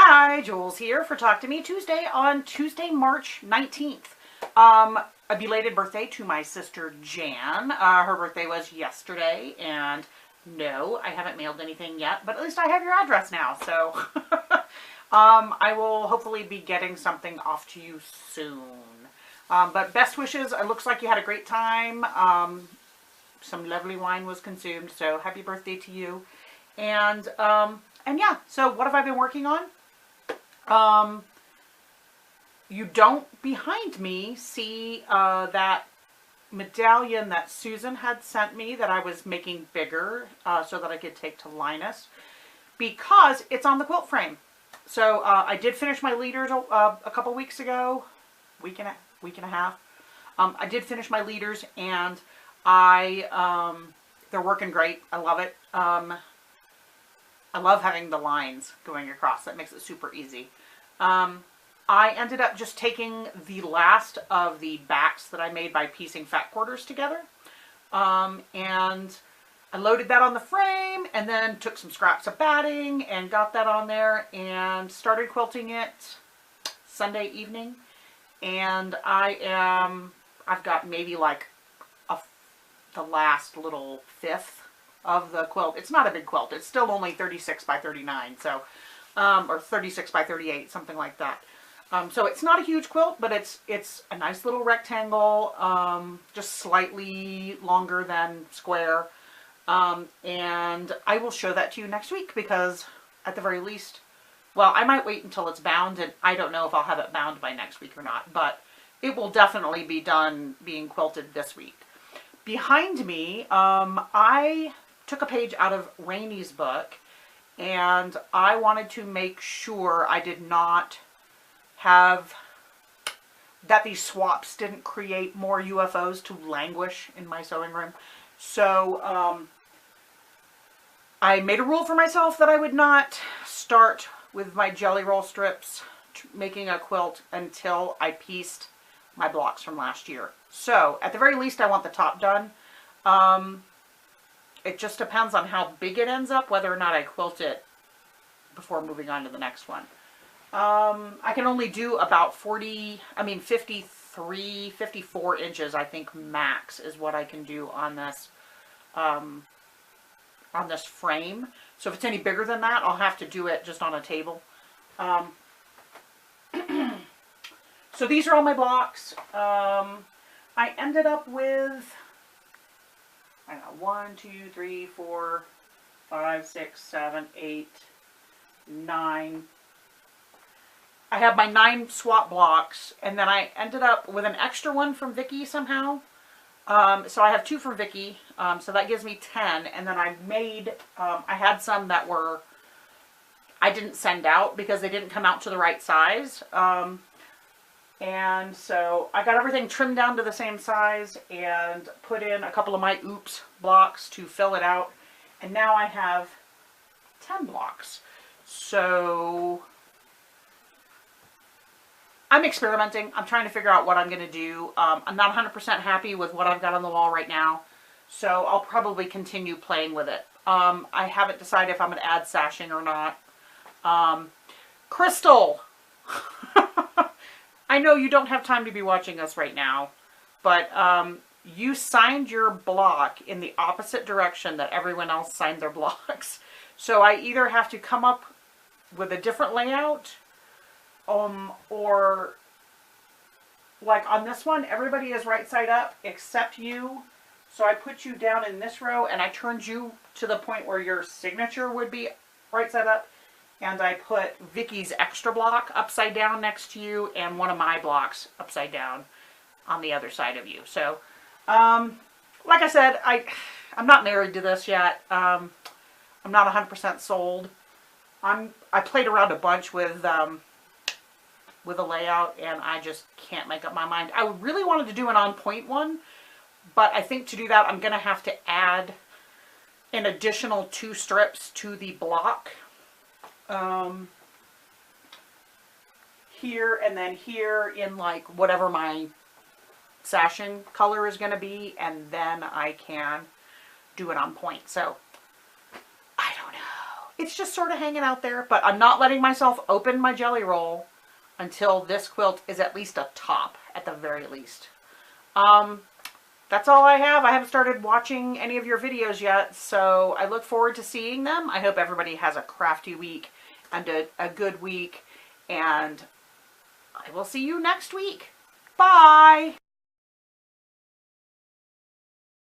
Hi, Jules here for Talk to Me Tuesday on Tuesday, March 19th. A belated birthday to my sister Jan. Her birthday was yesterday, and no, I haven't mailed anything yet, but at least I have your address now, so I will hopefully be getting something off to you soon. But best wishes. It looks like you had a great time. Some lovely wine was consumed, so happy birthday to you. And yeah, so what have I been working on? You don't behind me see that medallion that Susan had sent me that I was making bigger so that I could take to Linus, because it's on the quilt frame. So I did finish my leaders a couple weeks ago, week and a half. I did finish my leaders, and they're working great. I love it. I love having the lines going across. That makes it super easy. I ended up just taking the last of the backs that I made by piecing fat quarters together. And I loaded that on the frame, and then took some scraps of batting and got that on there and started quilting it Sunday evening. And I've got maybe like the last little fifth of the quilt. It's not a big quilt. It's still only 36 by 39, so or 36 by 38, something like that. So it's not a huge quilt, but it's a nice little rectangle, just slightly longer than square. And I will show that to you next week, because at the very least, well, I might wait until it's bound, and I don't know if I'll have it bound by next week or not, but it will definitely be done being quilted this week. Behind me, I took a page out of Rainy's book, and I wanted to make sure I did not have, that these swaps didn't create more UFOs to languish in my sewing room. So I made a rule for myself that I would not start with my jelly roll strips making a quilt until I pieced my blocks from last year. So at the very least, I want the top done. It just depends on how big it ends up, whether or not I quilt it before moving on to the next one. I can only do about 53, 54 inches, I think, max is what I can do on this frame. So if it's any bigger than that, I'll have to do it just on a table. So these are all my blocks. I ended up with, I don't know, 1, 2, 3, 4, 5, 6, 7, 8, 9. I have my 9 swap blocks, and then I ended up with an extra one from Vicky somehow. So I have 2 from Vicky, so that gives me 10. And then I made, I had some that were, I didn't send out because they didn't come out to the right size. And so I got everything trimmed down to the same size and put in a couple of my oops blocks to fill it out. And now I have 10 blocks. So I'm experimenting. I'm trying to figure out what I'm going to do. I'm not 100% happy with what I've got on the wall right now, so I'll probably continue playing with it. I haven't decided if I'm going to add sashing or not. Crystal! I know you don't have time to be watching us right now, but you signed your block in the opposite direction that everyone else signed their blocks. So I either have to come up with a different layout, or like on this one, everybody is right side up except you. So I put you down in this row, and I turned you to the point where your signature would be right side up. And I put Vicky's extra block upside down next to you, and one of my blocks upside down on the other side of you. So, like I said, I'm not married to this yet. I'm not 100% sold. I played around a bunch with a layout, and I just can't make up my mind. I really wanted to do an on-point one, but I think to do that, I'm going to have to add an additional 2 strips to the block. Here and then here in like whatever my sashing color is going to be, and then I can do it on point. So I don't know. it's just sort of hanging out there, but I'm not letting myself open my jelly roll until this quilt is at least a top, at the very least. That's all I have. I haven't started watching any of your videos yet, so I look forward to seeing them. I hope everybody has a crafty week and a good week, and I will see you next week. Bye!